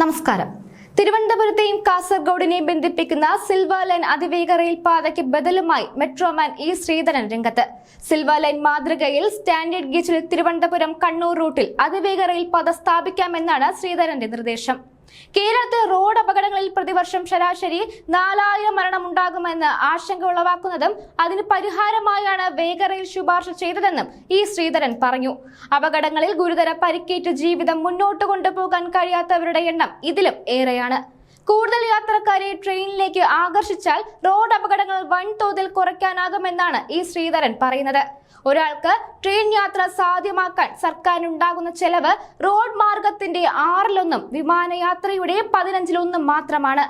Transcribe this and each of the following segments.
നമസ്കാരം. തിരുവനന്തപുരത്തെയും കാസർഗോഡിനെയും ബന്ധിപ്പിക്കുന്ന silver line അതിവേഗ റെയിൽ പാതയ്ക്ക് ബദലുമായി മെട്രോമാൻ ഇ ശ്രീധരൻ രംഗത്ത്. സിൽവർ ലൈൻ മാതൃകയിൽ സ്റ്റാൻഡേർഡ് ഗേജിൽ തിരുവനന്തപുരം കണ്ണൂർ റൂട്ടിൽ അതിവേഗ റെയിൽ പാത സ്ഥാപിക്കാമെന്നാണ് ശ്രീധരന്റെ നിർദ്ദേശം. കേരളത്തിൽ റോഡ് അപകടങ്ങളിൽ പ്രതിവർഷം ശരാശരി 4000 മരണം ഉണ്ടാകുമെന്ന് ആശങ്ക ഉളവാക്കുന്നതും അതിന് പരിഹാരമായാണ് വേഗ റെയിൽ ശുപാർശ ചെയ്തതെന്നും ഇ ശ്രീധരൻ പറഞ്ഞു. അപകടങ്ങളിൽ ഗുരുതര പരിക്കേറ്റ് ജീവിതം മുന്നോട്ട് കൊണ്ടുപോകാൻ കഴിയാത്തവരുടെ എണ്ണം ഇതിലും ഏറെയാണ്. കൂടുതൽ യാത്രക്കാരെ ട്രെയിനിലേക്ക് ആകർഷിച്ചാൽ റോഡ് അപകടങ്ങൾ വൻതോതിൽ കുറയ്ക്കാനാകുമെന്നാണ് ഇ ശ്രീധരൻ പറയുന്നത്. ഒരാൾക്ക് ട്രെയിൻ യാത്ര സാധ്യമാക്കാൻ സർക്കാരിനുണ്ടാകുന്ന ചെലവ് റോഡ് മാർഗത്തിന്റെ 1/6 വിമാനയാത്രയുടെ 15 മാത്രമാണ്.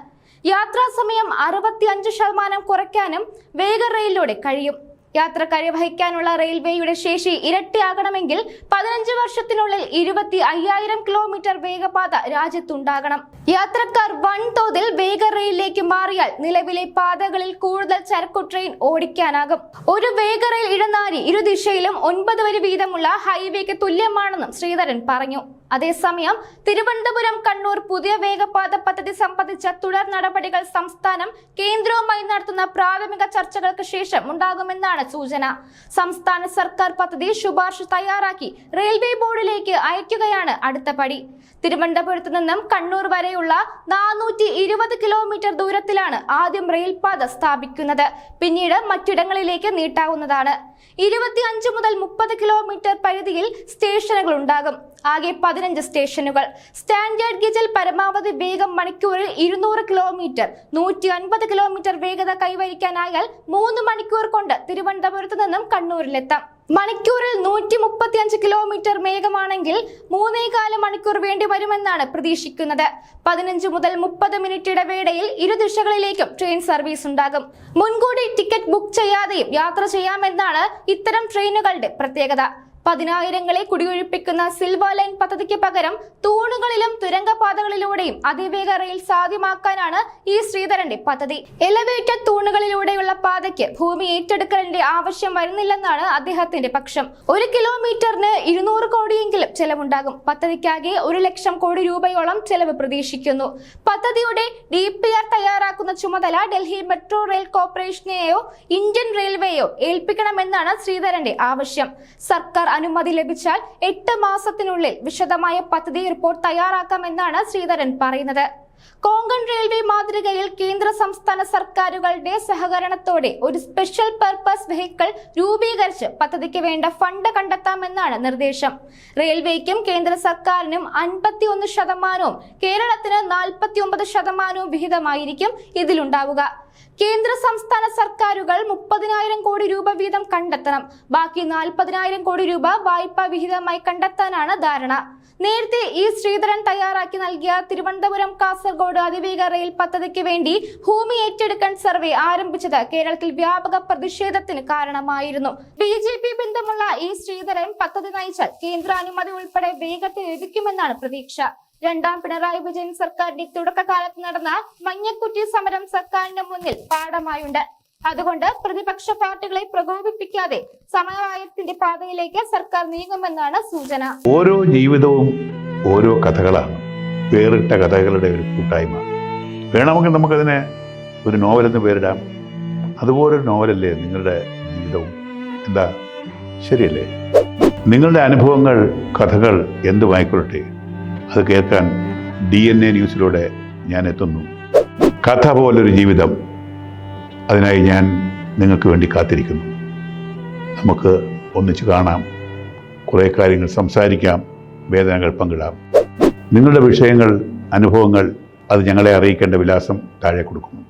യാത്രാ സമയം 65% കുറയ്ക്കാനും വേഗ റെയിലിലൂടെ കഴിയും. യാത്രക്കാരെ വഹിക്കാനുള്ള റെയിൽവേയുടെ ശേഷി ഇരട്ടിയാകണമെങ്കിൽ 15 വർഷത്തിനുള്ളിൽ 25,000 കിലോമീറ്റർ വേഗപാത രാജ്യത്തുണ്ടാകണം. യാത്രക്കാർ വൻതോതിൽ വേഗ റെയിലിലേക്ക് മാറിയാൽ നിലവിലെ പാതകളിൽ കൂടുതൽ ചരക്കു ട്രെയിൻ ഓടിക്കാനാകും. ഒരു വേഗ റെയിൽ ഇടനാഴി ഇരുദിശയിലും 9 വരി വീതമുള്ള ഹൈവേക്ക് തുല്യമാണെന്നും ശ്രീധരൻ പറഞ്ഞു. അതേസമയം തിരുവനന്തപുരം കണ്ണൂർ പുതിയ വേഗപാത പദ്ധതി സംബന്ധിച്ച തുടർ നടപടികൾ സംസ്ഥാനം കേന്ദ്രവുമായി നടത്തുന്ന പ്രാഥമിക ചർച്ചകൾക്ക് ശേഷം ഉണ്ടാകുമെന്നാണ് സൂചന. സംസ്ഥാന സർക്കാർ പദ്ധതി ശുപാർശ തയ്യാറാക്കി റെയിൽവേ ബോർഡിലേക്ക് അയക്കുകയാണ് അടുത്ത പടി. തിരുവനന്തപുരത്ത് നിന്നും കണ്ണൂർ വരെയുള്ള 420 കിലോമീറ്റർ ദൂരത്തിലാണ് ആദ്യം റെയിൽപാത സ്ഥാപിക്കുന്നത്. പിന്നീട് മറ്റിടങ്ങളിലേക്ക് നീട്ടാവുന്നതാണ്. 25 മുതൽ 30 കിലോമീറ്റർ പരിധിയിൽ സ്റ്റേഷനുകൾ ഉണ്ടാകും. ആകെ 15 സ്റ്റേഷനുകൾ. സ്റ്റാൻഡേർഡ് ഗേജിൽ പരമാവധി വേഗം മണിക്കൂറിൽ 200 കിലോമീറ്റർ 150 കിലോമീറ്റർ വേഗത കൈവരിക്കാനായാൽ 3 മണിക്കൂർ കൊണ്ട് തിരുവനന്തപുരത്ത് നിന്നും കണ്ണൂരിലെത്താം. മണിക്കൂറിൽ 135 കിലോമീറ്റർ വേഗമാണെങ്കിൽ 3.25 മണിക്കൂർ വേണ്ടി വരുമെന്നാണ് പ്രതീക്ഷിക്കുന്നത്. 15 മുതൽ 30 മിനിറ്റ് ഇടവേളയിൽ ഇരുദിശകളിലേക്കും ട്രെയിൻ സർവീസ് ഉണ്ടാകും. മുൻകൂട്ടി ടിക്കറ്റ് ബുക്ക് ചെയ്യാതെയും യാത്ര ചെയ്യാമെന്നാണ് ഇത്തരം ട്രെയിനുകളുടെ പ്രത്യേകത. 10,000ങ്ങളെ കുടിയൊഴിപ്പിക്കുന്ന സിൽവർ ലൈൻ പദ്ധതിക്ക് പകരം തൂണുകളിലും തുരങ്കപാതകളിലൂടെയും അതിവേഗ റെയിൽ സാധ്യമാക്കാനാണ് ഈ ശ്രീധരന്റെ പദ്ധതി. എലവേറ്റഡ് തൂണുകളിലൂടെയുള്ള പാതയ്ക്ക് ഭൂമി ഏറ്റെടുക്കലിന്റെ ആവശ്യം വരുന്നില്ലെന്നാണ് അദ്ദേഹത്തിന്റെ പക്ഷം. 1 കിലോമീറ്ററിന് 200 കോടിയെങ്കിലും ചെലവുണ്ടാകും. പദ്ധതിക്കാകെ 1,00,000 കോടി രൂപയോളം ചെലവ് പ്രതീക്ഷിക്കുന്നു. പദ്ധതിയുടെ DPR തയ്യാറാക്കുന്ന ചുമതല ഡൽഹി മെട്രോ റെയിൽ കോർപ്പറേഷനെയോ ഇന്ത്യൻ റെയിൽവേയോ ഏൽപ്പിക്കണമെന്നാണ് ശ്രീധരന്റെ ആവശ്യം. സർക്കാർ അനുമതി ലഭിച്ചാൽ 8 മാസത്തിനുള്ളിൽ വിശദമായ പദ്ധതി റിപ്പോർട്ട് തയ്യാറാക്കാമെന്നാണ് ശ്രീധരൻ പറയുന്നത്. കോങ്കൺ റെയിൽവേ മാതൃകയിൽ കേന്ദ്ര സംസ്ഥാന സർക്കാരുകളുടെ സഹകരണത്തോടെ ഒരു സ്പെഷ്യൽ പർപ്പസ് വെഹിക്കിൾ രൂപീകരിച്ച് പദ്ധതിക്ക് വേണ്ട ഫണ്ട് കണ്ടെത്താമെന്നാണ് നിർദ്ദേശം. റെയിൽവേക്കും കേന്ദ്ര സർക്കാരിനും 51%, കേരളത്തിന് 49% വിഹിതമായിരിക്കും ഇതിലുണ്ടാവുക. കേന്ദ്ര സംസ്ഥാന സർക്കാരുകൾ 30,000 കോടി രൂപ വീതം കണ്ടെത്തണം. ബാക്കി 40,000 കോടി രൂപ വായ്പാ വിഹിതമായി കണ്ടെത്താനാണ് ധാരണ. നേരത്തെ ഇ ശ്രീധരൻ തയ്യാറാക്കി നൽകിയ തിരുവനന്തപുരം കാസർഗോഡ് അതിവേഗ റെയിൽ പദ്ധതിക്ക് വേണ്ടി ഭൂമി ഏറ്റെടുക്കാൻ സർവേ ആരംഭിച്ചത് കേരളത്തിൽ വ്യാപക പ്രതിഷേധത്തിന് കാരണമായിരുന്നു. BJP ബന്ധമുള്ള ഇ ശ്രീധരൻ പദ്ധതി നയിച്ചാൽ കേന്ദ്ര അനുമതി ഉൾപ്പെടെ വേഗത്തിൽ ലഭിക്കുമെന്നാണ് പ്രതീക്ഷ. 2ാം പിണറായി വിജയൻ സർക്കാരിന്റെ തുടക്കകാലത്ത് നടന്ന മഞ്ഞക്കുറ്റി സമരം സർക്കാരിന്റെ മുന്നിൽ പാഠമായുണ്ട്. അതുകൊണ്ട് പ്രതിപക്ഷ പാർട്ടികളെ പ്രകോപിപ്പിക്കാതെ സമവായത്തിന്റെ പാതയിലേക്ക് സർക്കാർ നീങ്ങുമെന്നാണ് സൂചന. ഓരോ ജീവിതവും ഓരോ കഥകളാണ്, വേറിട്ട കഥകളുടെ ഒരു കൂട്ടായ്മ. വേണമെങ്കിൽ നമുക്കതിനെ ഒരു നോവലെന്ന് പേരിടാം. അതുപോലൊരു നോവലല്ലേ നിങ്ങളുടെ ജീവിതവും? എന്താ, ശരിയല്ലേ? നിങ്ങളുടെ അനുഭവങ്ങൾ, കഥകൾ എന്തുമായിക്കൊള്ളട്ടെ, അത് കേൾക്കാൻ DNA ന്യൂസിലൂടെ ഞാൻ എത്തുന്നു. കഥ പോലൊരു ജീവിതം, അതിനായി ഞാൻ നിങ്ങൾക്ക് വേണ്ടി കാത്തിരിക്കുന്നു. നമുക്ക് ഒന്നിച്ച് കാണാം, കുറേ കാര്യങ്ങൾ സംസാരിക്കാം, വേദനകൾ പങ്കിടാം. നിങ്ങളുടെ വിഷയങ്ങൾ, അനുഭവങ്ങൾ അത് ഞങ്ങളെ അറിയിക്കേണ്ട വിലാസം താഴെ കൊടുക്കുന്നു.